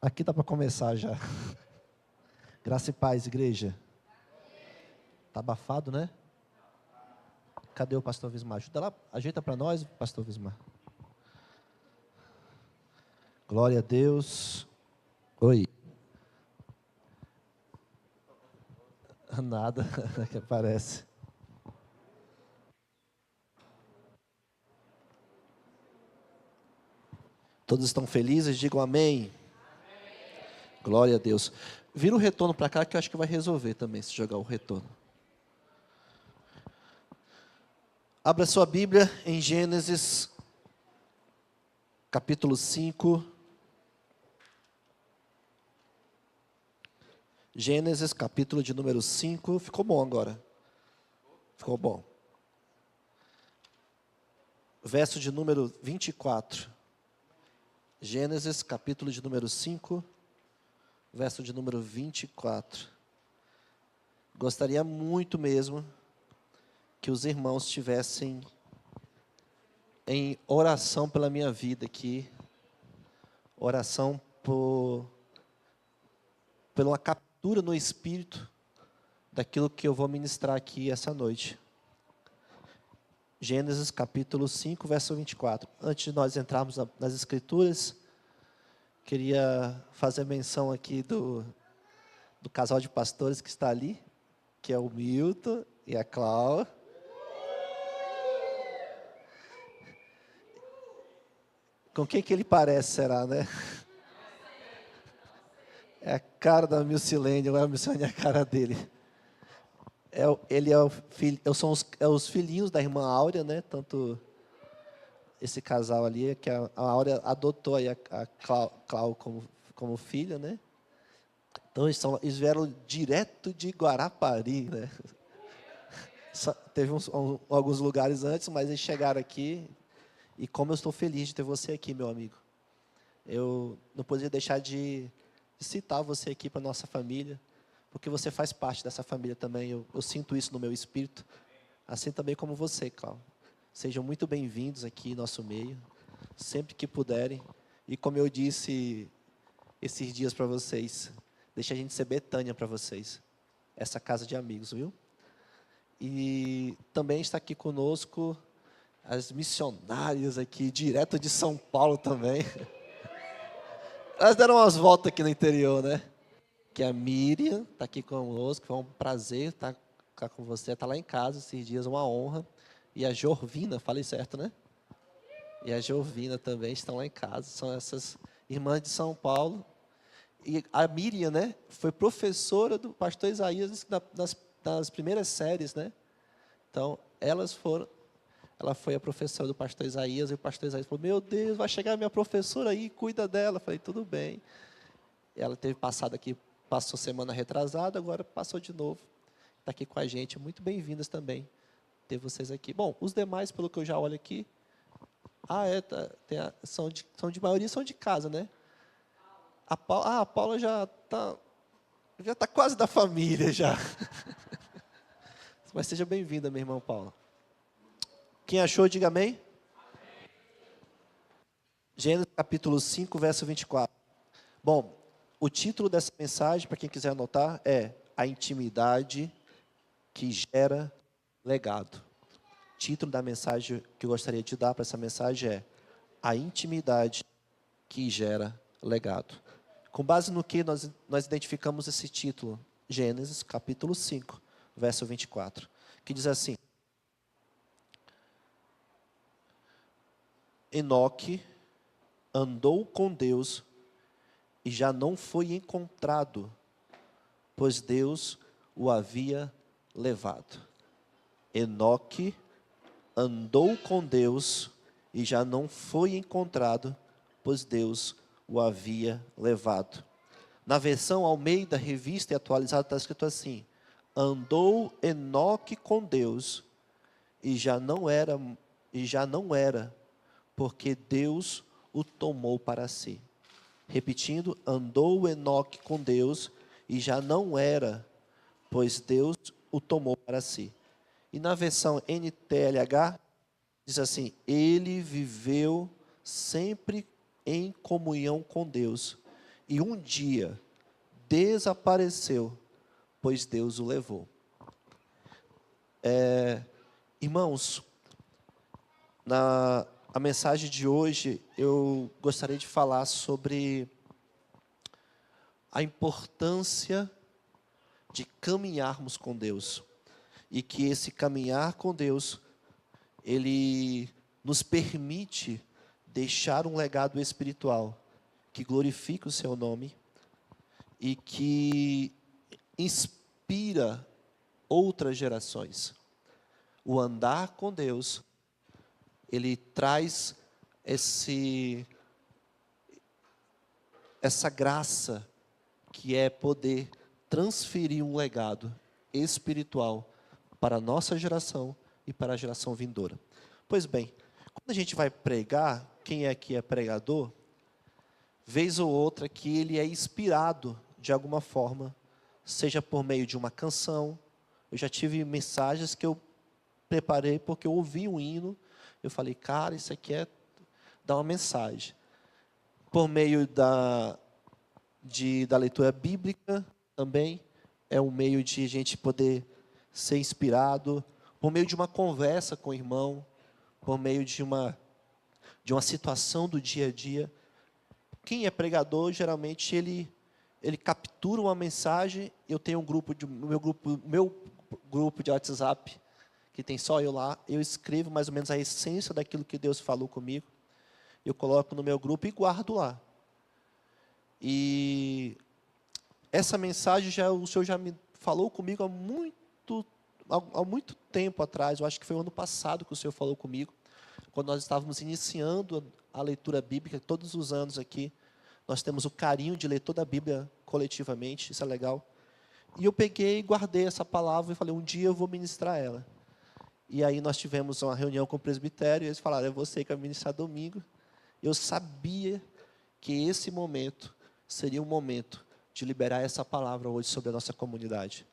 Aqui dá para começar já. Graça e paz, igreja. Tá abafado, né? Cadê o pastor Vismar? Ajuda lá, ajeita para nós, pastor Vismar. Glória a Deus. Oi. Nada que aparece. Todos estão felizes? Digam amém. Glória a Deus. Vira o retorno para cá que eu acho que vai resolver também, se jogar o retorno. Abra sua Bíblia em Gênesis, capítulo 5. Gênesis, capítulo de número 5. Ficou bom agora. Ficou bom. Verso de número 24. Gênesis, capítulo de número 5, verso de número 24. Gostaria muito mesmo que os irmãos estivessem em oração pela minha vida aqui, oração pela uma captura no Espírito daquilo que eu vou ministrar aqui essa noite. Gênesis capítulo 5, verso 24. Antes de nós entrarmos nas Escrituras, queria fazer menção aqui do casal de pastores que está ali, que é o Milton e a Cláudia. Com quem que ele parece, será, né? É a cara da Milcilene, não é a Milcilene, é a cara dele. Ele é o filho, são os filhinhos da irmã Áurea, né? Tanto esse casal ali, que a Áurea adotou aí a Cláudia como filha, né? Então eles vieram direto de Guarapari, né? Teve alguns lugares antes, mas eles chegaram aqui. E como eu estou feliz de ter você aqui, meu amigo. Eu não poderia deixar de citar você aqui para a nossa família, porque você faz parte dessa família também. Eu sinto isso no meu espírito, assim também como você, Cláudio. Sejam muito bem-vindos aqui em nosso meio, sempre que puderem. E como eu disse esses dias para vocês, deixa a gente ser Betânia para vocês, essa casa de amigos, viu? E também está aqui conosco as missionárias aqui, direto de São Paulo também. Elas deram umas voltas aqui no interior, né? Que a Miriam está aqui conosco, foi um prazer estar com você. Está lá em casa esses dias, uma honra. E a Jorvina, falei certo, né? E a Jorvina também estão lá em casa. São essas irmãs de São Paulo. E a Miriam, né? Foi professora do pastor Isaías nas primeiras séries, né? Então, ela foi a professora do pastor Isaías, e o pastor Isaías falou, meu Deus, vai chegar a minha professora aí, cuida dela. Eu falei, tudo bem. Ela teve passado aqui, passou semana retrasada, agora passou de novo. Está aqui com a gente, muito bem-vindas também, ter vocês aqui. Bom, os demais, pelo que eu já olho aqui, são de maioria, são de casa, né? A Paula já está quase da família, já. Mas seja bem-vinda, minha irmã Paula. Quem achou, diga amém. Gênesis capítulo 5, verso 24. Bom, o título dessa mensagem, para quem quiser anotar, é A Intimidade que Gera Legado. O título da mensagem que eu gostaria de dar para essa mensagem é A Intimidade que Gera Legado. Com base no que nós identificamos esse título? Gênesis capítulo 5, verso 24, que diz assim: Enoque andou com Deus e já não foi encontrado, pois Deus o havia levado. Enoque andou com Deus e já não foi encontrado, pois Deus o havia levado. Na versão Almeida, revista e atualizada, está escrito assim: andou Enoque com Deus e já não era, porque Deus o tomou para si. Repetindo, andou Enoque com Deus e já não era, pois Deus o tomou para si. E na versão NTLH, diz assim: ele viveu sempre em comunhão com Deus, e um dia desapareceu, pois Deus o levou. Irmãos, a mensagem de hoje, eu gostaria de falar sobre a importância de caminharmos com Deus. E que esse caminhar com Deus, ele nos permite deixar um legado espiritual que glorifica o seu nome e que inspira outras gerações. O andar com Deus, ele traz essa graça que é poder transferir um legado espiritual para a nossa geração e para a geração vindoura. Pois bem, quando a gente vai pregar, quem é que é pregador, vez ou outra que ele é inspirado de alguma forma, seja por meio de uma canção. Eu já tive mensagens que eu preparei porque eu ouvi um hino, eu falei, cara, isso aqui é dar uma mensagem. Por meio da leitura bíblica também, é um meio de a gente poder ser inspirado, por meio de uma conversa com o irmão, por meio de uma situação do dia a dia. Quem é pregador, geralmente, ele captura uma mensagem. Eu tenho meu grupo de WhatsApp, que tem só eu lá, eu escrevo mais ou menos a essência daquilo que Deus falou comigo, eu coloco no meu grupo e guardo lá. E essa mensagem, o Senhor já me falou comigo há muito tempo atrás, eu acho que foi o ano passado que o Senhor falou comigo, quando nós estávamos iniciando a leitura bíblica. Todos os anos aqui, nós temos o carinho de ler toda a Bíblia coletivamente, isso é legal. E eu peguei e guardei essa palavra e falei, um dia eu vou ministrar ela. E aí nós tivemos uma reunião com o presbitério, e eles falaram, é você que vai ministrar domingo. Eu sabia que esse momento seria um momento de liberar essa palavra hoje sobre a nossa comunidade.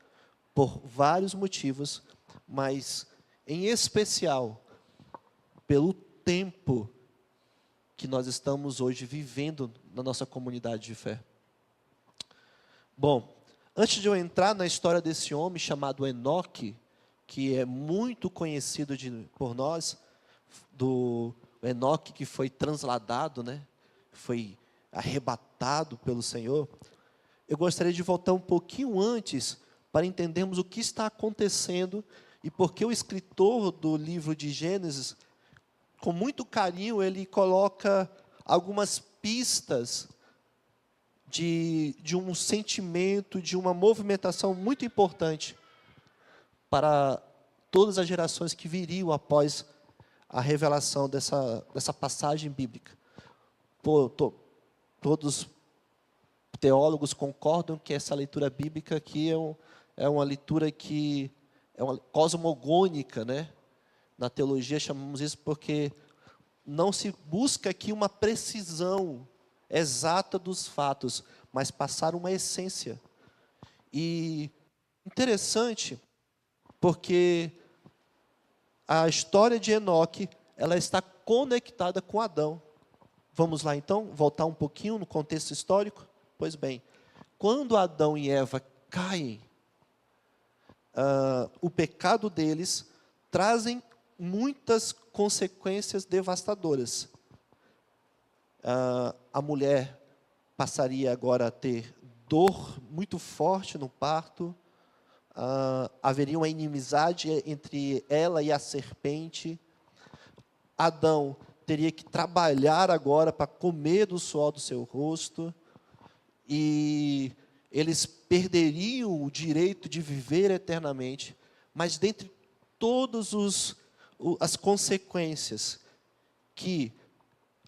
Por vários motivos, mas em especial pelo tempo que nós estamos hoje vivendo na nossa comunidade de fé. Bom, antes de eu entrar na história desse homem chamado Enoque, que é muito conhecido por nós, do Enoque que foi transladado, né? Foi arrebatado pelo Senhor, eu gostaria de voltar um pouquinho antes para entendermos o que está acontecendo e porque o escritor do livro de Gênesis, com muito carinho, ele coloca algumas pistas de um sentimento, de uma movimentação muito importante para todas as gerações que viriam após a revelação dessa passagem bíblica. Todos teólogos concordam que essa leitura bíblica aqui é uma leitura que é uma cosmogônica, né? Na teologia chamamos isso porque não se busca aqui uma precisão exata dos fatos, mas passar uma essência. E interessante, porque a história de Enoque, ela está conectada com Adão. Vamos lá então, voltar um pouquinho no contexto histórico? Pois bem, quando Adão e Eva caem, o pecado deles trazem muitas consequências devastadoras. A mulher passaria agora a ter dor muito forte no parto, haveria uma inimizade entre ela e a serpente. Adão teria que trabalhar agora para comer do suor do seu rosto, e eles perderiam o direito de viver eternamente. Mas dentre todas as consequências que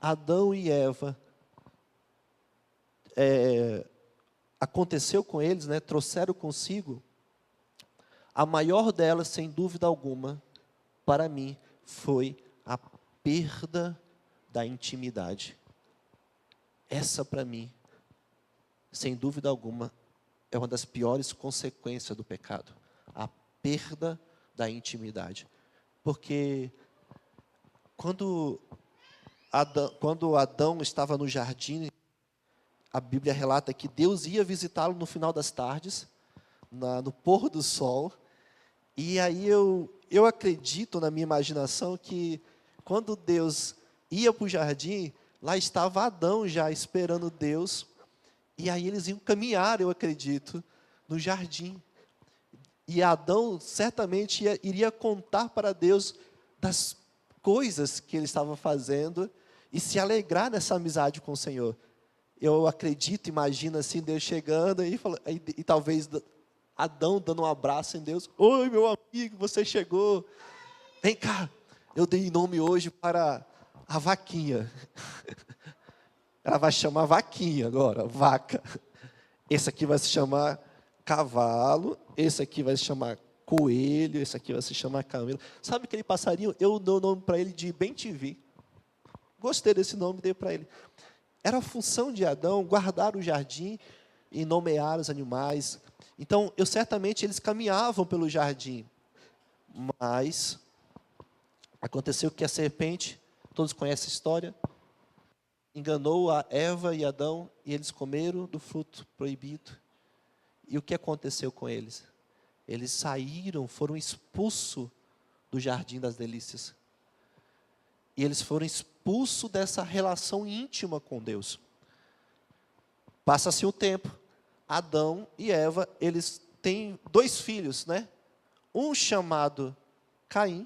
Adão e Eva aconteceu com eles, né, trouxeram consigo, a maior delas, sem dúvida alguma, para mim, foi a perda da intimidade. Essa, para mim, sem dúvida alguma, é uma das piores consequências do pecado. A perda da intimidade. Porque quando Adão estava no jardim, a Bíblia relata que Deus ia visitá-lo no final das tardes, no pôr do sol. E aí eu acredito na minha imaginação que quando Deus ia para o jardim, lá estava Adão já esperando Deus. E aí eles iam caminhar, eu acredito, no jardim. E Adão certamente iria contar para Deus das coisas que ele estava fazendo e se alegrar nessa amizade com o Senhor. Eu acredito, imagino assim, Deus chegando e talvez Adão dando um abraço em Deus. Oi, meu amigo, você chegou. Vem cá, eu dei nome hoje para a vaquinha. Ela vai chamar vaquinha agora, vaca. Esse aqui vai se chamar cavalo, esse aqui vai se chamar coelho, esse aqui vai se chamar camelo. Sabe aquele passarinho? Eu dou o nome para ele de Ben-TV. Gostei desse nome, dei para ele. Era a função de Adão guardar o jardim e nomear os animais. Então, certamente eles caminhavam pelo jardim. Mas aconteceu que a serpente, todos conhecem a história, enganou a Eva e Adão e eles comeram do fruto proibido. E o que aconteceu com eles? Eles saíram, foram expulsos do jardim das delícias. E eles foram expulsos dessa relação íntima com Deus. Passa-se um tempo, Adão e Eva, eles têm 2 filhos, né? Um chamado Caim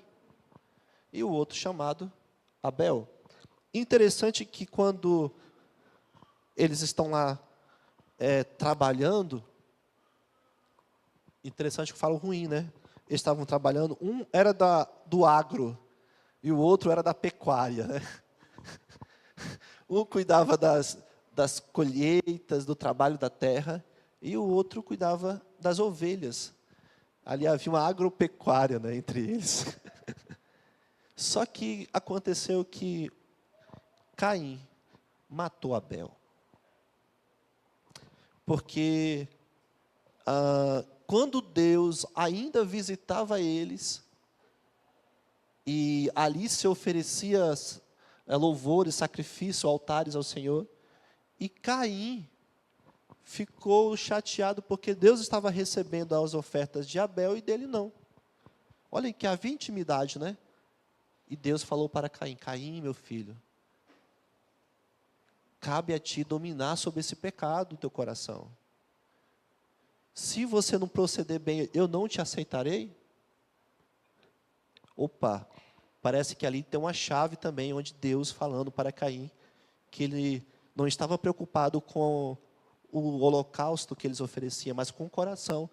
e o outro chamado Abel. Interessante que quando eles estão lá trabalhando, interessante que eu falo ruim, né? Eles estavam trabalhando, um era do agro e o outro era da pecuária, né? Um cuidava das colheitas, do trabalho da terra, e o outro cuidava das ovelhas. Ali havia uma agropecuária, né, entre eles. Só que aconteceu que Caim matou Abel. Porque quando Deus ainda visitava eles, e ali se oferecia louvores, sacrifício, altares ao Senhor, e Caim ficou chateado porque Deus estava recebendo as ofertas de Abel e dele não. Olhem que havia intimidade, né? E Deus falou para Caim: Caim, meu filho, cabe a ti dominar sobre esse pecado do teu coração. Se você não proceder bem, eu não te aceitarei? Opa, parece que ali tem uma chave também, onde Deus falando para Caim, que ele não estava preocupado com o holocausto que eles ofereciam, mas com o coração.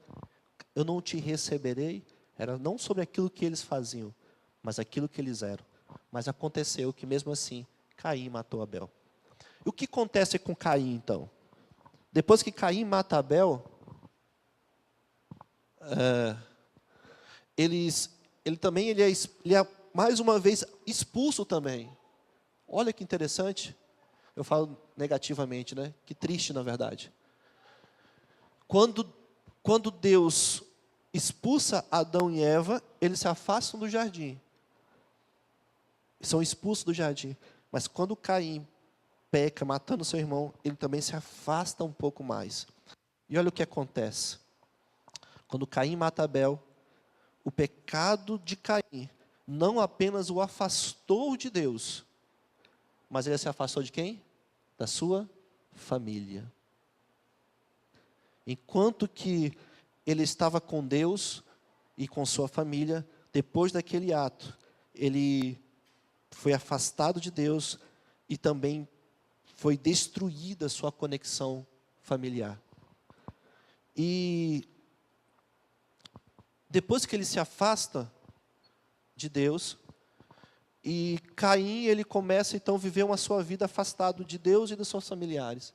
Eu não te receberei, era não sobre aquilo que eles faziam, mas aquilo que eles eram. Mas aconteceu que mesmo assim, Caim matou Abel. E o que acontece com Caim, então? Depois que Caim mata Abel, ele é mais uma vez expulso também. Olha que interessante. Eu falo negativamente, né? Que triste, na verdade. Quando Deus expulsa Adão e Eva, eles se afastam do jardim. São expulsos do jardim. Mas quando Caim peca, matando seu irmão, ele também se afasta um pouco mais. E olha o que acontece. Quando Caim mata Abel, o pecado de Caim não apenas o afastou de Deus, mas ele se afastou de quem? Da sua família. Enquanto que ele estava com Deus e com sua família, depois daquele ato, ele foi afastado de Deus e também foi destruída a sua conexão familiar. E depois que ele se afasta de Deus, e Caim, ele começa então a viver uma sua vida afastado de Deus e dos seus familiares.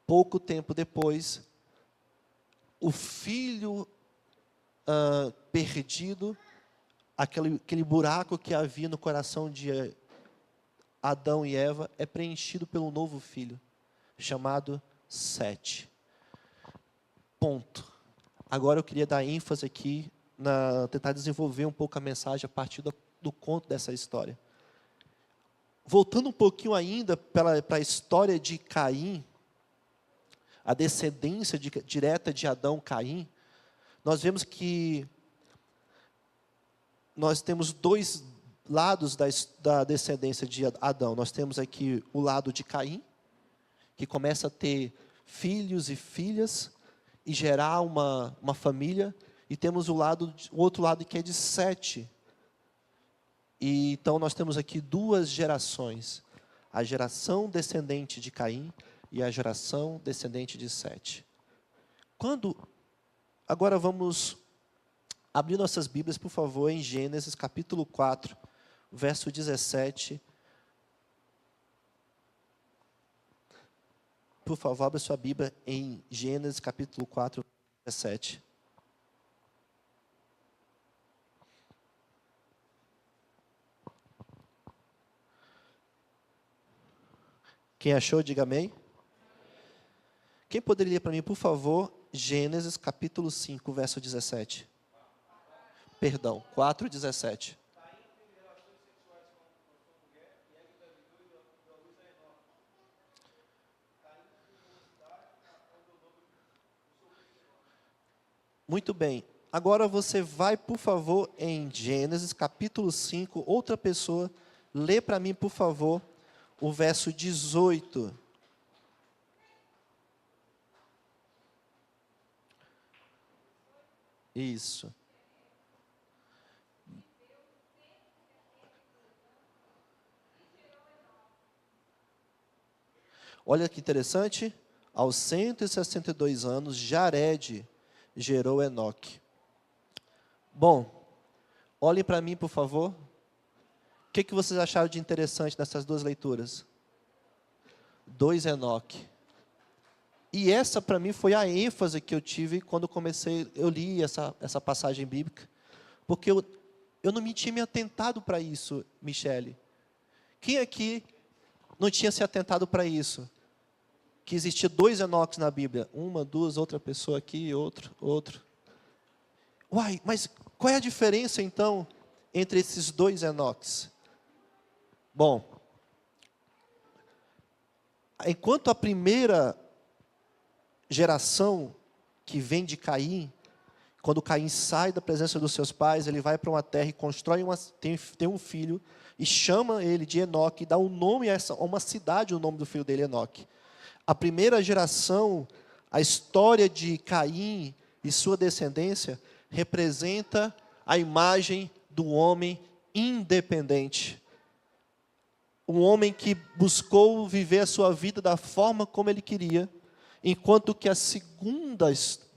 Pouco tempo depois, o filho perdido, aquele buraco que havia no coração de Adão e Eva, é preenchido pelo novo filho, chamado Sete. Ponto. Agora eu queria dar ênfase aqui, tentar desenvolver um pouco a mensagem a partir do conto dessa história. Voltando um pouquinho ainda para a história de Caim, a descendência direta de Adão, Caim, nós vemos que nós temos dois lados da descendência de Adão. Nós temos aqui o lado de Caim, que começa a ter filhos e filhas, e gerar uma família, e temos o outro lado que é de Sete. E então nós temos aqui duas gerações, a geração descendente de Caim e a geração descendente de Sete. Agora vamos abrir nossas Bíblias, por favor, em Gênesis capítulo 4, verso 17. Por favor, abra sua Bíblia em Gênesis capítulo 4, 17. Quem achou, diga amém. Quem poderia ler para mim, por favor, Gênesis capítulo 5, verso 17. Perdão, 4, 17. Muito bem. Agora você vai, por favor, em Gênesis capítulo 5. Outra pessoa, lê para mim, por favor, o verso 18. Isso. Olha que interessante. Aos 162 anos, Jared gerou Enoque. Bom, olhem para mim, por favor. O que vocês acharam de interessante nessas duas leituras? 2 Enoque. E essa, para mim, foi a ênfase que eu tive quando eu li essa passagem bíblica. Porque eu não tinha me atentado para isso, Michele. Quem aqui não tinha se atentado para isso? Que existia 2 Enoques na Bíblia. Uma, duas, outra pessoa aqui, outro. Uai, mas qual é a diferença, então, entre esses 2 Enoques? Bom, enquanto a primeira geração que vem de Caim, quando Caim sai da presença dos seus pais, ele vai para uma terra e constrói tem um filho, e chama ele de Enoque, e dá um nome a uma cidade, o nome do filho dele, Enoque. A primeira geração, a história de Caim e sua descendência, representa a imagem do homem independente. Um homem que buscou viver a sua vida da forma como ele queria, enquanto que a segunda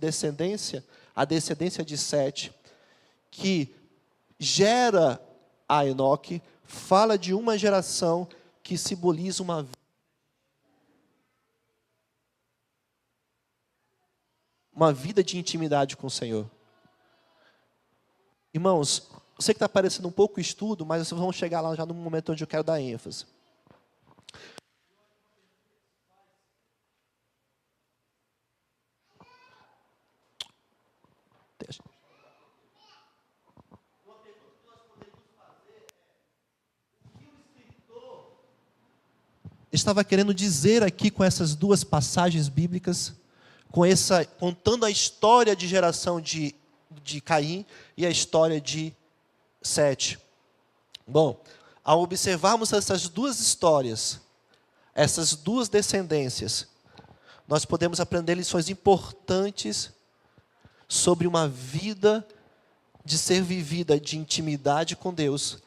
descendência, a descendência de Sete, que gera a Enoque, fala de uma geração que simboliza uma vida de intimidade com o Senhor. Irmãos, eu sei que está parecendo um pouco estudo, mas vamos chegar lá já no momento onde eu quero dar ênfase. Estava querendo dizer aqui com essas duas passagens bíblicas, contando a história de geração de Caim e a história de Sete. Bom, ao observarmos essas duas histórias, essas duas descendências, nós podemos aprender lições importantes sobre uma vida de ser vivida de intimidade com Deus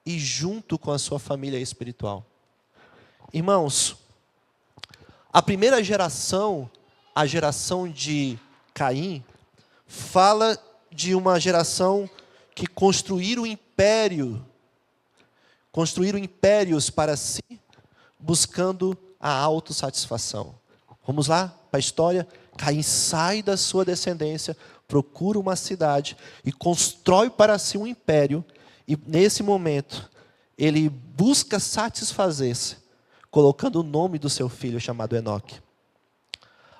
e junto com a sua família espiritual. Irmãos, a primeira geração, a geração de Caim, fala de uma geração que construíram impérios para si, buscando a autossatisfação. Vamos lá para a história? Caim sai da sua descendência, procura uma cidade e constrói para si um império, e nesse momento ele busca satisfazer-se, colocando o nome do seu filho chamado Enoque.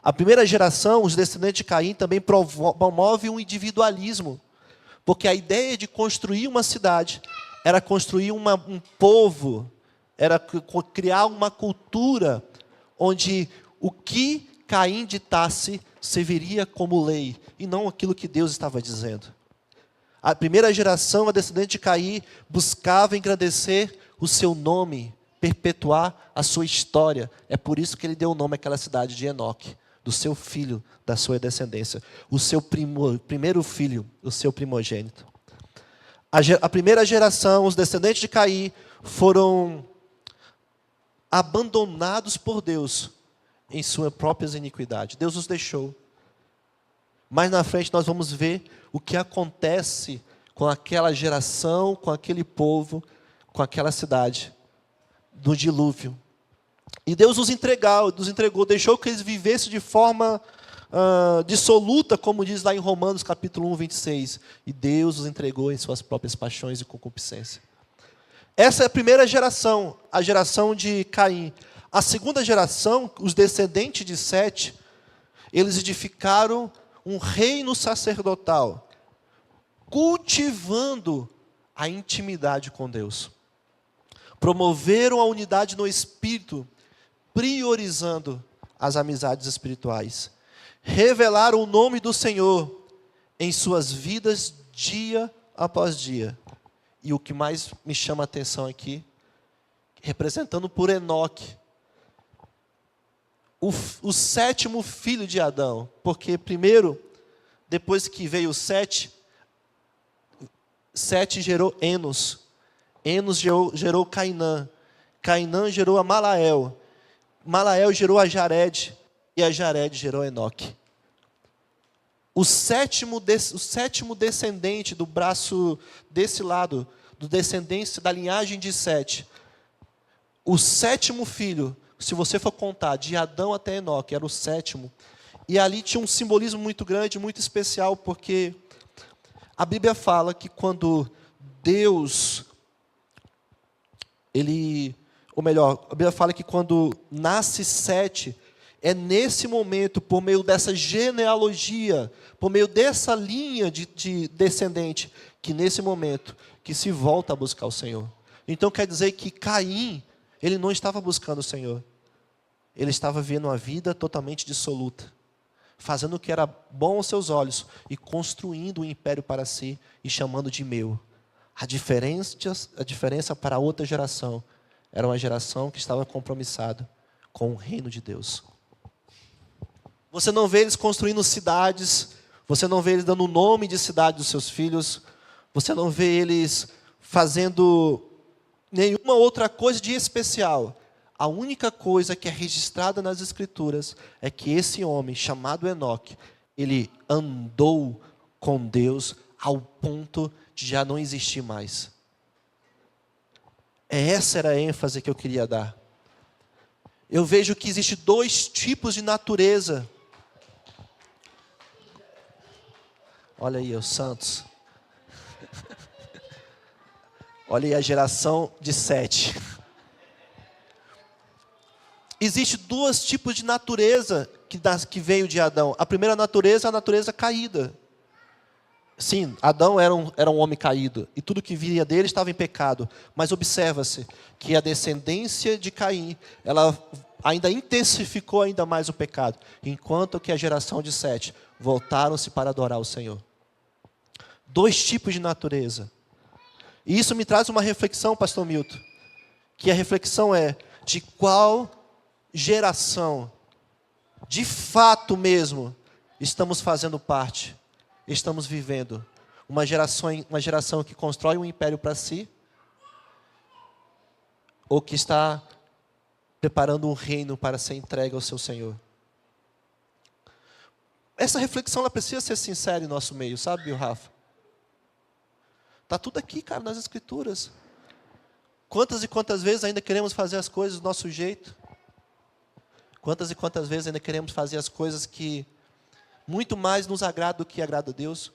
A primeira geração, os descendentes de Caim, também promove um individualismo, porque a ideia de construir uma cidade era construir um povo, era criar uma cultura onde o que Caim ditasse serviria como lei, e não aquilo que Deus estava dizendo. A primeira geração, a descendente de Caim, buscava engrandecer o seu nome, perpetuar a sua história. É por isso que ele deu o nome àquela cidade de Enoque, do seu filho, da sua descendência. O seu primeiro filho, o seu primogênito. A primeira geração, os descendentes de Caim, foram abandonados por Deus em sua própria iniquidade. Deus os deixou. Mais na frente nós vamos ver o que acontece com aquela geração, com aquele povo, com aquela cidade, no dilúvio. E Deus nos entregou, deixou que eles vivessem de forma dissoluta, como diz lá em Romanos capítulo 1, 26. E Deus os entregou em suas próprias paixões e concupiscência. Essa é a primeira geração, a geração de Caim. A segunda geração, os descendentes de Sete, eles edificaram um reino sacerdotal, cultivando a intimidade com Deus. Promoveram a unidade no espírito, priorizando as amizades espirituais. Revelaram o nome do Senhor em suas vidas dia após dia. E o que mais me chama a atenção aqui, representando por Enoque, o sétimo filho de Adão. Porque primeiro, depois que veio Sete gerou Enos. Enos gerou Cainã. Cainã gerou a Malael. Malael gerou a Jared. E a Jared gerou Enoque. O sétimo descendente do braço desse lado, do descendente da linhagem de Sete. O sétimo filho, se você for contar, de Adão até Enoque, era o sétimo. E ali tinha um simbolismo muito grande, muito especial, porque a Bíblia fala que quando Deus, a Bíblia fala que quando nasce Sete, é nesse momento, por meio dessa genealogia, por meio dessa linha de descendente, que nesse momento, que se volta a buscar o Senhor. Então quer dizer que Caim, ele não estava buscando o Senhor. Ele estava vivendo uma vida totalmente dissoluta, fazendo o que era bom aos seus olhos e construindo um império para si e chamando de meu. A diferença para a outra geração era uma geração que estava compromissada com o reino de Deus. Você não vê eles construindo cidades, você não vê eles dando o nome de cidade dos seus filhos, você não vê eles fazendo nenhuma outra coisa de especial. A única coisa que é registrada nas Escrituras é que esse homem, chamado Enoque, ele andou com Deus ao ponto de já não existir mais. Essa era a ênfase que eu queria dar. Eu vejo que existem dois tipos de natureza. Olha aí, os santos. Olha aí a geração de Sete. Existem dois tipos de natureza que veio de Adão. A primeira natureza é a natureza caída. Sim, Adão era um homem caído. E tudo que via dele estava em pecado. Mas observa-se que a descendência de Caim, ela ainda intensificou ainda mais o pecado. Enquanto que a geração de Sete voltaram-se para adorar o Senhor. Dois tipos de natureza. E isso me traz uma reflexão, pastor Milton. Que a reflexão é de qual geração, de fato mesmo, estamos fazendo parte, estamos vivendo. Uma geração que constrói um império para si, ou que está preparando um reino para ser entregue ao seu Senhor. Essa reflexão ela precisa ser sincera em nosso meio, sabe, Rafa? Está tudo aqui, cara, nas Escrituras. Quantas e quantas vezes ainda queremos fazer as coisas do nosso jeito? Quantas e quantas vezes ainda queremos fazer as coisas que muito mais nos agrada do que agrada a Deus?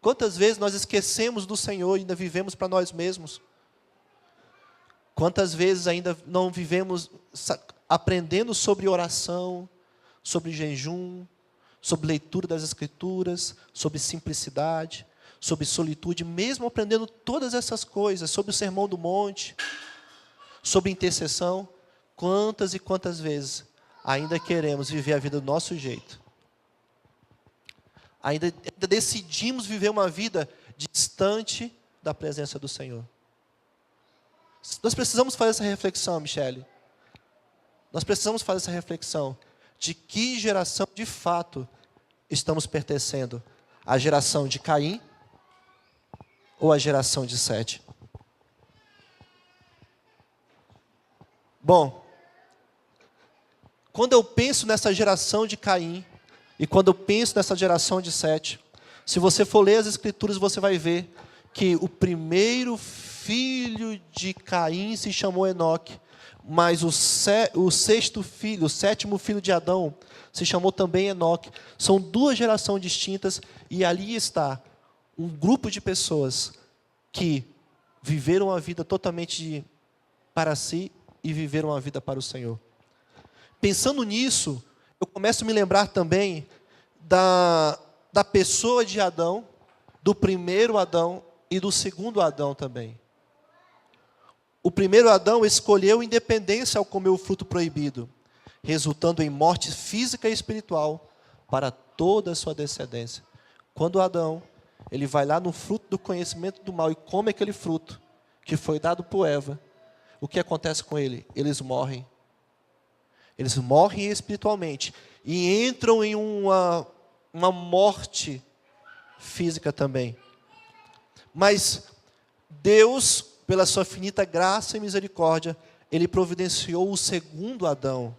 Quantas vezes nós esquecemos do Senhor e ainda vivemos para nós mesmos? Quantas vezes ainda não vivemos aprendendo sobre oração, sobre jejum, sobre leitura das Escrituras, sobre simplicidade, sobre solitude, mesmo aprendendo todas essas coisas, sobre o Sermão do Monte, sobre intercessão, quantas e quantas vezes ainda queremos viver a vida do nosso jeito. Ainda decidimos viver uma vida distante da presença do Senhor. Nós precisamos fazer essa reflexão, Michele. Nós precisamos fazer essa reflexão de que geração de fato estamos pertencendo. A geração de Caim ou a geração de Sete? Bom, quando eu penso nessa geração de Caim e quando eu penso nessa geração de Sete, se você for ler as Escrituras, você vai ver que o primeiro filho de Caim se chamou Enoque, mas o sexto filho, o sétimo filho de Adão, se chamou também Enoque. São duas gerações distintas e ali está um grupo de pessoas que viveram a vida totalmente para si e viveram a vida para o Senhor. Pensando nisso, eu começo a me lembrar também da pessoa de Adão, do primeiro Adão e do segundo Adão também. O primeiro Adão escolheu independência ao comer o fruto proibido, resultando em morte física e espiritual para toda a sua descendência. Quando Adão, ele vai lá no fruto do conhecimento do mal e come aquele fruto que foi dado por Eva, o que acontece com ele? Eles morrem. Eles morrem espiritualmente e entram em uma morte física também. Mas Deus, pela sua infinita graça e misericórdia, Ele providenciou o segundo Adão.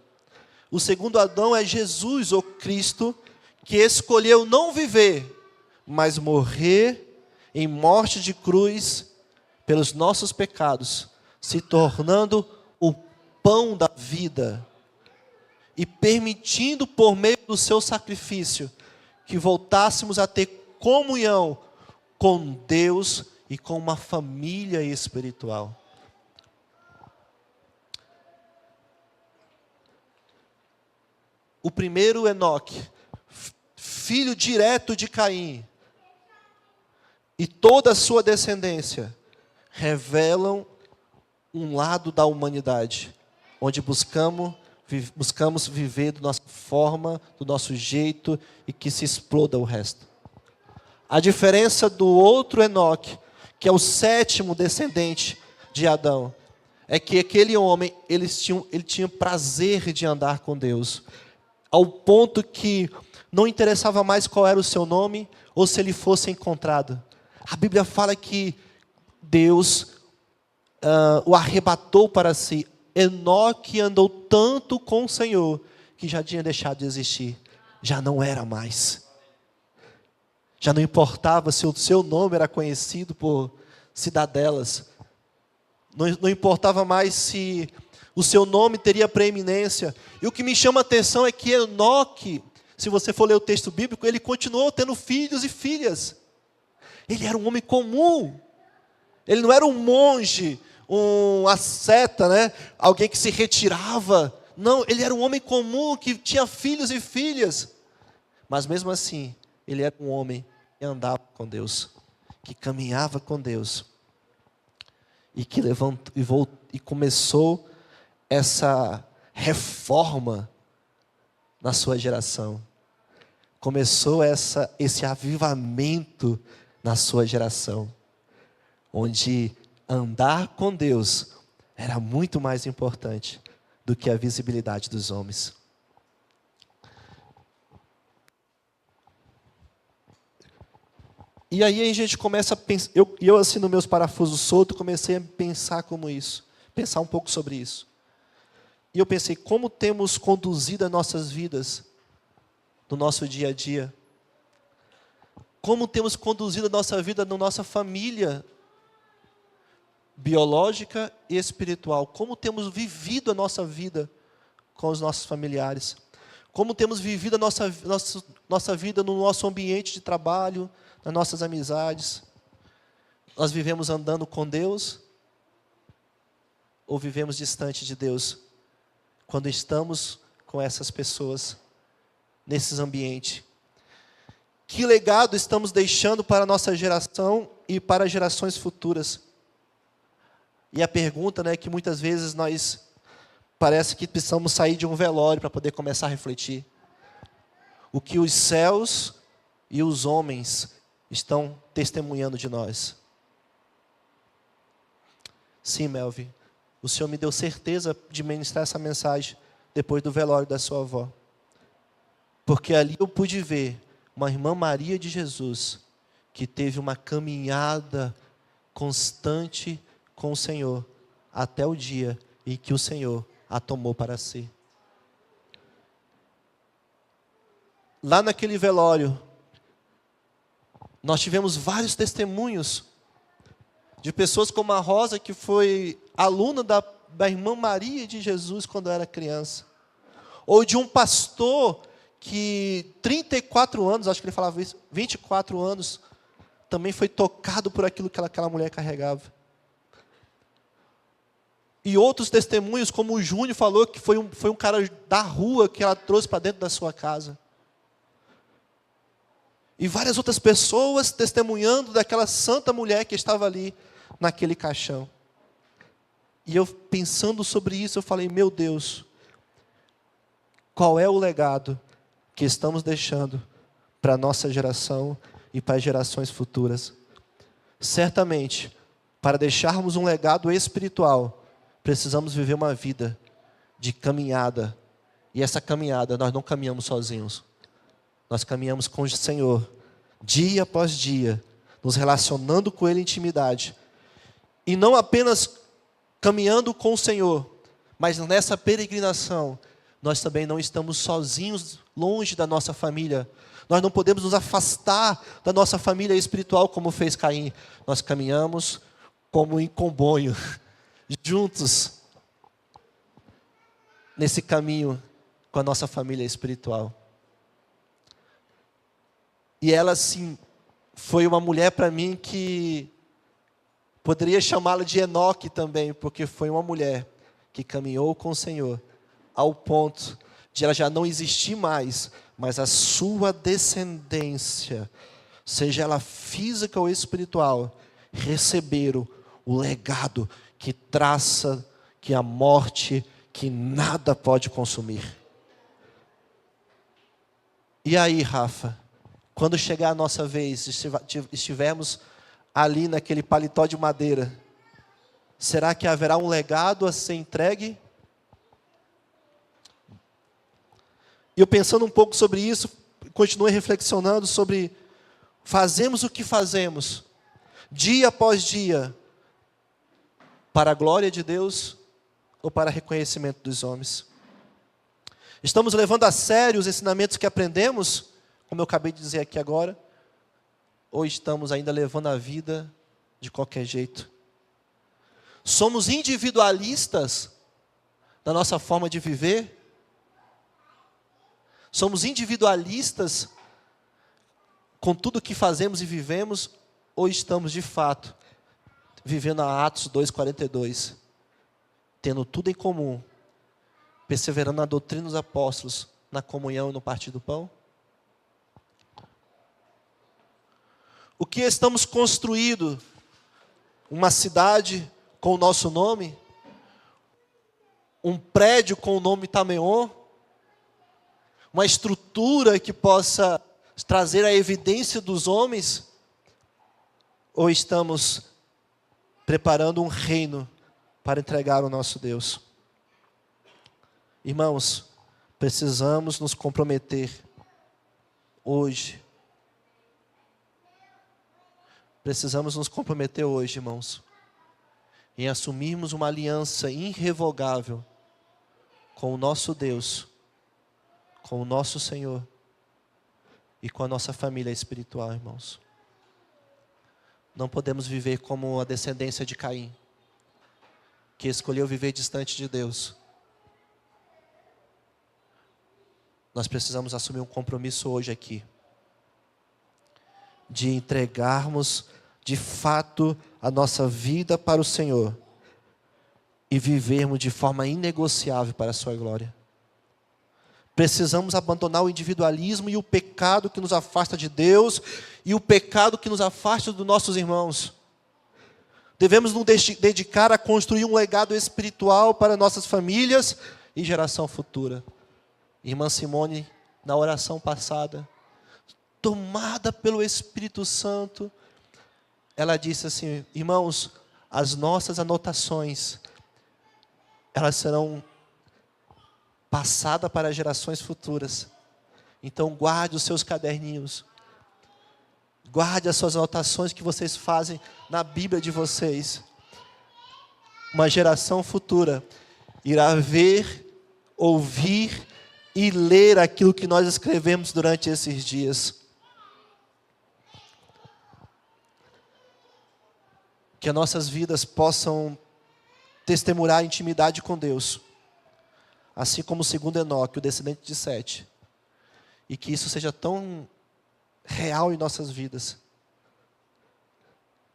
O segundo Adão é Jesus, o Cristo, que escolheu não viver, mas morrer em morte de cruz pelos nossos pecados, se tornando o pão da vida e permitindo por meio do seu sacrifício que voltássemos a ter comunhão com Deus e com uma família espiritual. O primeiro Enoque, filho direto de Caim, e toda a sua descendência, revelam um lado da humanidade, onde buscamos viver da nossa forma, do nosso jeito, e que se exploda o resto. A diferença do outro Enoque, que é o sétimo descendente de Adão, é que aquele homem, ele tinha prazer de andar com Deus, ao ponto que não interessava mais qual era o seu nome, ou se ele fosse encontrado. A Bíblia fala que Deus o arrebatou para si. Enoque andou tanto com o Senhor, que já tinha deixado de existir, já não era mais. Já não importava se o seu nome era conhecido por cidadelas, não importava mais se o seu nome teria preeminência. E o que me chama a atenção é que Enoque, se você for ler o texto bíblico, ele continuou tendo filhos e filhas. Ele era um homem comum, ele não era um monge, um asceta, né? Alguém que se retirava. Não, ele era um homem comum que tinha filhos e filhas. Mas mesmo assim, ele era um homem que andava com Deus, que caminhava com Deus, e que e começou essa reforma na sua geração. Começou esse avivamento na sua geração, onde andar com Deus era muito mais importante do que a visibilidade dos homens. E aí a gente começa a pensar, eu assim nos meus parafusos soltos, comecei a pensar pensar um pouco sobre isso. E eu pensei, como temos conduzido as nossas vidas no nosso dia a dia? Como temos conduzido a nossa vida na nossa família biológica e espiritual? Como temos vivido a nossa vida com os nossos familiares? Como temos vivido a nossa vida no nosso ambiente de trabalho, nas nossas amizades? Nós vivemos andando com Deus? Ou vivemos distante de Deus? Quando estamos com essas pessoas, nesses ambientes. Que legado estamos deixando para a nossa geração e para gerações futuras? E a pergunta, que muitas vezes nós parece que precisamos sair de um velório para poder começar a refletir. O que os céus e os homens estão testemunhando de nós. Sim, Melvi, o Senhor me deu certeza de ministrar essa mensagem depois do velório da sua avó. Porque ali eu pude ver uma irmã Maria de Jesus, que teve uma caminhada constante com o Senhor, até o dia em que o Senhor a tomou para si. Lá naquele velório, nós tivemos vários testemunhos de pessoas como a Rosa, que foi aluna da irmã Maria de Jesus quando era criança. Ou de um pastor que 34 anos, acho que ele falava isso, 24 anos, também foi tocado por aquilo que aquela mulher carregava. E outros testemunhos, como o Júnior falou, que foi um cara da rua que ela trouxe para dentro da sua casa. E várias outras pessoas testemunhando daquela santa mulher que estava ali, naquele caixão. E eu, pensando sobre isso, eu falei, meu Deus, qual é o legado que estamos deixando para a nossa geração e para as gerações futuras? Certamente, para deixarmos um legado espiritual, precisamos viver uma vida de caminhada. E essa caminhada, nós não caminhamos sozinhos. Nós caminhamos com o Senhor, dia após dia, nos relacionando com Ele em intimidade. E não apenas caminhando com o Senhor, mas nessa peregrinação, nós também não estamos sozinhos, longe da nossa família. Nós não podemos nos afastar da nossa família espiritual, como fez Caim. Nós caminhamos como em comboio, juntos, nesse caminho com a nossa família espiritual. E ela, sim, foi uma mulher para mim que poderia chamá-la de Enoque também, porque foi uma mulher que caminhou com o Senhor, ao ponto de ela já não existir mais, mas a sua descendência, seja ela física ou espiritual, receberam o legado que traça, que a morte, que nada pode consumir. E aí, Rafa, quando chegar a nossa vez, estivermos ali naquele paletó de madeira, será que haverá um legado a ser entregue? E eu pensando um pouco sobre isso, continuei reflexionando sobre fazemos o que fazemos, dia após dia, para a glória de Deus ou para reconhecimento dos homens? Estamos levando a sério os ensinamentos que aprendemos, como eu acabei de dizer aqui agora, ou estamos ainda levando a vida de qualquer jeito? Somos individualistas na nossa forma de viver? Somos individualistas com tudo que fazemos e vivemos, ou estamos de fato vivendo a Atos 2,42, tendo tudo em comum, perseverando na doutrina dos apóstolos, na comunhão e no partir do pão? O que estamos construindo? Uma cidade com o nosso nome? Um prédio com o nome Tameon? Uma estrutura que possa trazer a evidência dos homens? Ou estamos preparando um reino para entregar ao nosso Deus? Irmãos, precisamos nos comprometer hoje. Precisamos nos comprometer hoje, irmãos, em assumirmos uma aliança irrevogável com o nosso Deus, com o nosso Senhor e com a nossa família espiritual, irmãos. Não podemos viver como a descendência de Caim, que escolheu viver distante de Deus. Nós precisamos assumir um compromisso hoje aqui, de entregarmos de fato a nossa vida para o Senhor e vivermos de forma inegociável para a sua glória. Precisamos abandonar o individualismo e o pecado que nos afasta de Deus e o pecado que nos afasta dos nossos irmãos. devemos nos dedicar a construir um legado espiritual para nossas famílias e geração futura. Irmã Simone, na oração passada, tomada pelo Espírito Santo, ela disse assim: irmãos, as nossas anotações, elas serão passadas para gerações futuras. Então guarde os seus caderninhos, guarde as suas anotações que vocês fazem na Bíblia de vocês. Uma geração futura irá ver, ouvir e ler aquilo que nós escrevemos durante esses dias. Que as nossas vidas possam testemunhar a intimidade com Deus, assim como o segundo Enoque, o descendente de Sete, e que isso seja tão real em nossas vidas,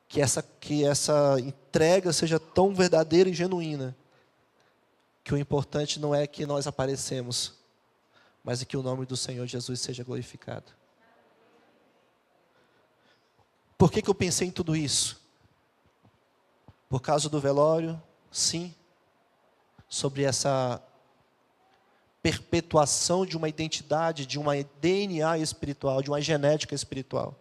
que essa entrega seja tão verdadeira e genuína, que o importante não é que nós aparecemos, mas é que o nome do Senhor Jesus seja glorificado. Por que eu pensei em tudo isso? Por causa do velório, sim, sobre essa perpetuação de uma identidade, de uma DNA espiritual, de uma genética espiritual.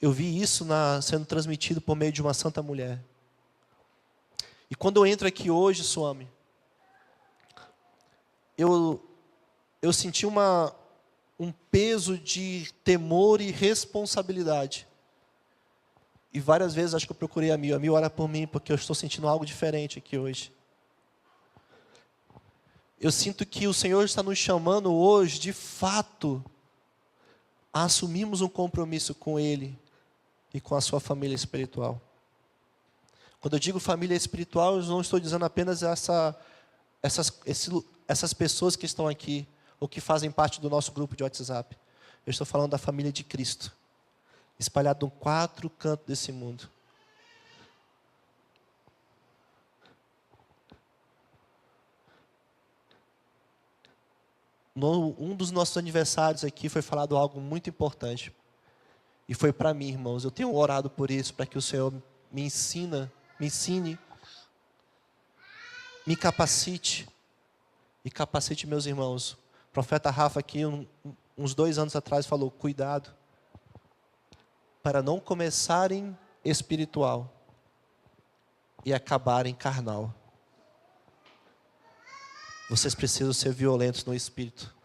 Eu vi isso sendo transmitido por meio de uma santa mulher. E quando eu entro aqui hoje, Swami, eu senti um peso de temor e responsabilidade. E várias vezes acho que eu procurei a Mil ora por mim, porque eu estou sentindo algo diferente aqui hoje. Eu sinto que o Senhor está nos chamando hoje, de fato, a assumirmos um compromisso com Ele e com a sua família espiritual. Quando eu digo família espiritual, eu não estou dizendo apenas essas pessoas que estão aqui, ou que fazem parte do nosso grupo de WhatsApp. Eu estou falando da família de Cristo, espalhado em 4 cantos desse mundo. Um dos nossos aniversários aqui foi falado algo muito importante. E foi para mim, irmãos. Eu tenho orado por isso, para que o Senhor me ensine, me capacite e capacite meus irmãos. O profeta Rafa aqui, uns 2 anos atrás, falou: cuidado, para não começarem espiritual e acabarem carnal. Vocês precisam ser violentos no espírito,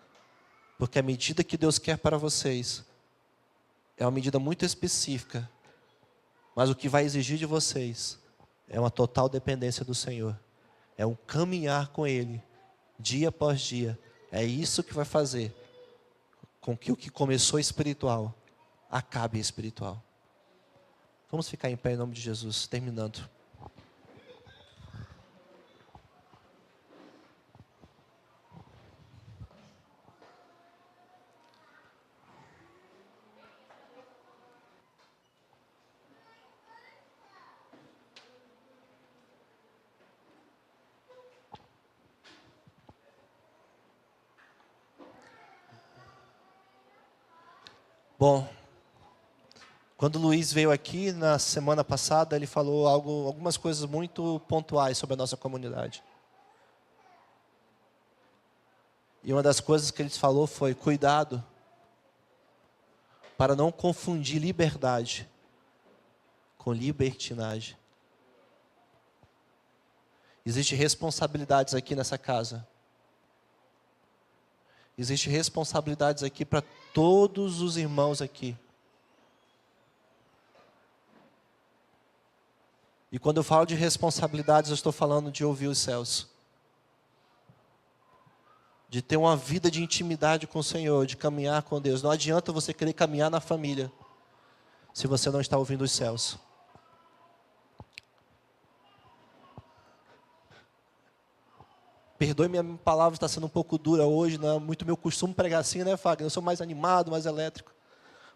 porque a medida que Deus quer para vocês é uma medida muito específica, mas o que vai exigir de vocês é uma total dependência do Senhor, é um caminhar com Ele, dia após dia. É isso que vai fazer com que o que começou espiritual acabe espiritual. Vamos ficar em pé em nome de Jesus, terminando. Bom, quando o Luiz veio aqui na semana passada, ele falou algumas coisas muito pontuais sobre a nossa comunidade. E uma das coisas que ele falou foi: cuidado para não confundir liberdade com libertinagem. Existem responsabilidades aqui nessa casa. Existem responsabilidades aqui para todos os irmãos aqui. E quando eu falo de responsabilidades, eu estou falando de ouvir os céus. De ter uma vida de intimidade com o Senhor, de caminhar com Deus. Não adianta você querer caminhar na família se você não está ouvindo os céus. Perdoe, minha palavra está sendo um pouco dura hoje, não é muito meu costume pregar assim, né, Fagner? Eu sou mais animado, mais elétrico.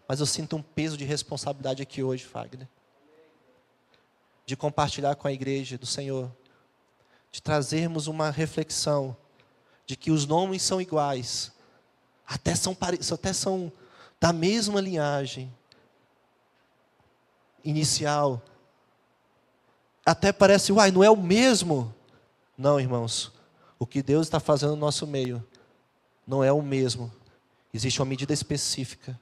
Mas eu sinto um peso de responsabilidade aqui hoje, Fagner. De compartilhar com a igreja do Senhor. De trazermos uma reflexão de que os nomes são iguais. Até são da mesma linhagem. inicial. Até parece, uai, não é o mesmo? Não, irmãos. O que Deus está fazendo no nosso meio não é o mesmo. Existe uma medida específica.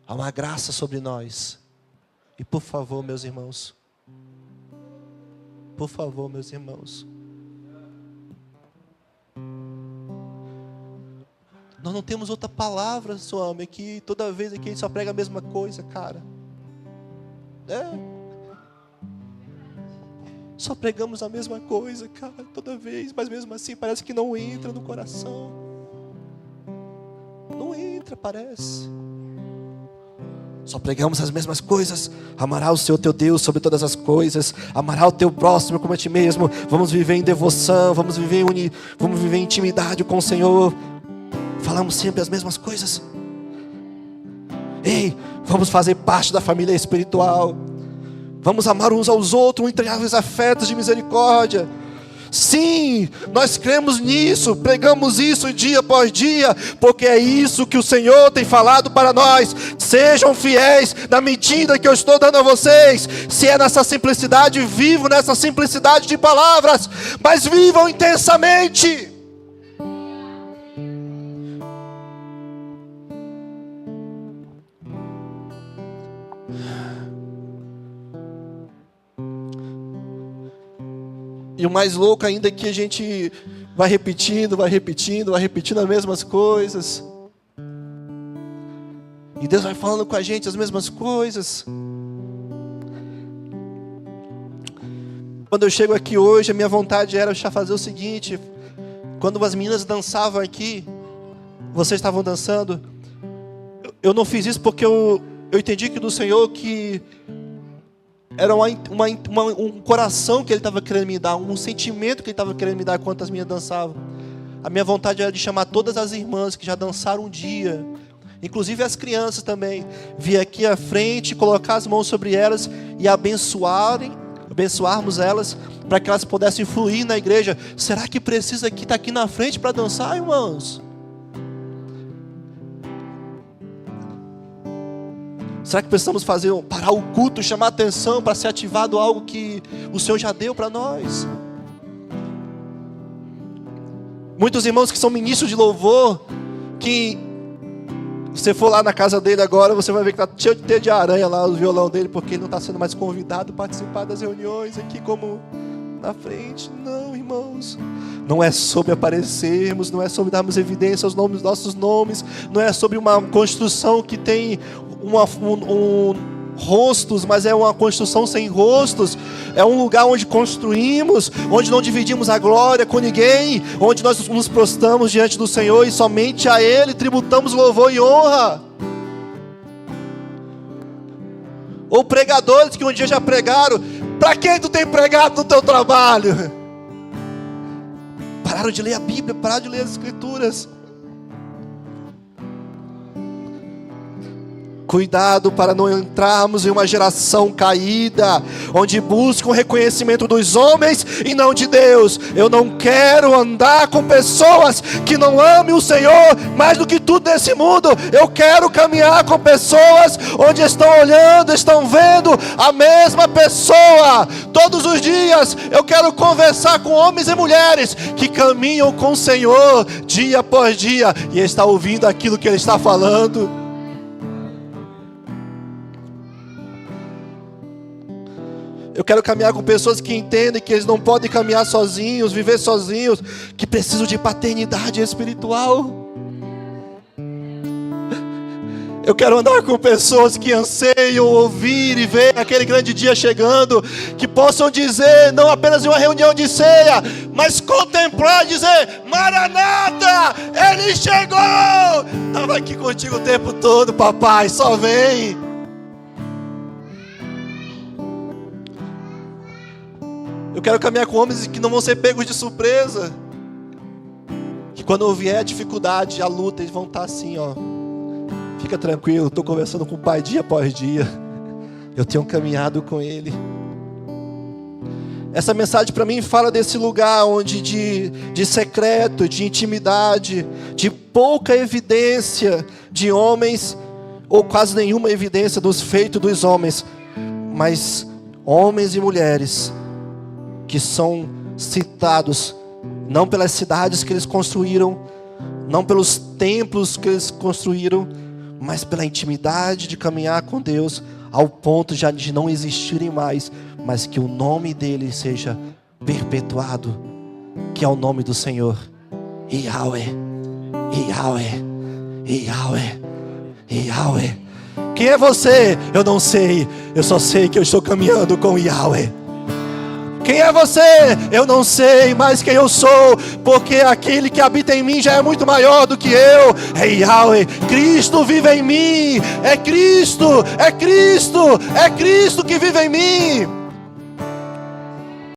Há uma graça sobre nós. E por favor, meus irmãos. Por favor, meus irmãos. Nós não temos outra palavra, Swami, que toda vez aqui a gente só prega a mesma coisa, cara. Só pregamos a mesma coisa, cara, toda vez, mas mesmo assim parece que não entra no coração. Não entra, parece. Só pregamos as mesmas coisas. Amará o Senhor teu Deus sobre todas as coisas. Amará o teu próximo como a ti mesmo. Vamos viver em devoção, vamos viver em intimidade com o Senhor. Falamos sempre as mesmas coisas. Ei, vamos fazer parte da família espiritual. Vamos amar uns aos outros, entranháveis afetos de misericórdia. Sim, nós cremos nisso, pregamos isso dia após dia, porque é isso que o Senhor tem falado para nós. Sejam fiéis na medida que eu estou dando a vocês. Se é nessa simplicidade, vivam nessa simplicidade de palavras, mas vivam intensamente. E o mais louco ainda é que a gente vai repetindo as mesmas coisas. E Deus vai falando com a gente as mesmas coisas. Quando eu chego aqui hoje, a minha vontade era já fazer o seguinte. Quando as meninas dançavam aqui, vocês estavam dançando, eu não fiz isso porque eu entendi que do Senhor que era um coração que Ele estava querendo me dar, um sentimento que Ele estava querendo me dar enquanto as minhas dançavam. A minha vontade era de chamar todas as irmãs que já dançaram um dia, inclusive as crianças também, vir aqui à frente, colocar as mãos sobre elas e abençoarmos elas, para que elas pudessem fluir na igreja. Será que precisa estar aqui na frente para dançar, irmãos? Será que precisamos parar o culto, chamar a atenção para ser ativado algo que o Senhor já deu para nós? Muitos irmãos que são ministros de louvor, que você for lá na casa dele agora, você vai ver que está cheio de teia de aranha lá, o violão dele, porque ele não está sendo mais convidado a participar das reuniões aqui como na frente. Não, irmãos. Não é sobre aparecermos, não é sobre darmos evidência aos nossos nomes, não é sobre uma construção que tem rostos, mas é uma construção sem rostos. É um lugar onde construímos, onde não dividimos a glória com ninguém, onde nós nos prostramos diante do Senhor e somente a Ele tributamos louvor e honra. Ou pregadores que um dia já pregaram. Para quem tu tem pregado no teu trabalho? Pararam de ler a Bíblia, pararam de ler as Escrituras. Cuidado para não entrarmos em uma geração caída, onde buscam o reconhecimento dos homens e não de Deus. Eu não quero andar com pessoas que não amem o Senhor mais do que tudo nesse mundo. Eu quero caminhar com pessoas onde estão olhando, estão vendo a mesma pessoa. Todos os dias eu quero conversar com homens e mulheres que caminham com o Senhor dia após dia e está ouvindo aquilo que Ele está falando. Eu quero caminhar com pessoas que entendem que eles não podem caminhar sozinhos, viver sozinhos, que precisam de paternidade espiritual. Eu quero andar com pessoas que anseiam ouvir e ver aquele grande dia chegando, que possam dizer, não apenas em uma reunião de ceia, mas contemplar e dizer, Maranata, Ele chegou! Estava aqui contigo o tempo todo, papai, só vem. Eu quero caminhar com homens que não vão ser pegos de surpresa. Que quando vier a dificuldade, a luta, eles vão estar assim, ó. Fica tranquilo, estou conversando com o Pai dia após dia. Eu tenho caminhado com Ele. Essa mensagem para mim fala desse lugar onde de secreto, de intimidade, de pouca evidência de homens ou quase nenhuma evidência dos feitos dos homens, mas homens e mulheres que são citados não pelas cidades que eles construíram, não pelos templos que eles construíram, mas pela intimidade de caminhar com Deus, ao ponto já de não existirem mais, mas que o nome dele seja perpetuado, que é o nome do Senhor, Yahweh, Yahweh, Yahweh, Yahweh. Quem é você? Eu não sei, eu só sei que eu estou caminhando com Yahweh. Quem é você? Eu não sei, mas quem eu sou, porque aquele que habita em mim já é muito maior do que eu. É Yahweh, Cristo vive em mim. É Cristo, é Cristo, é Cristo que vive em mim.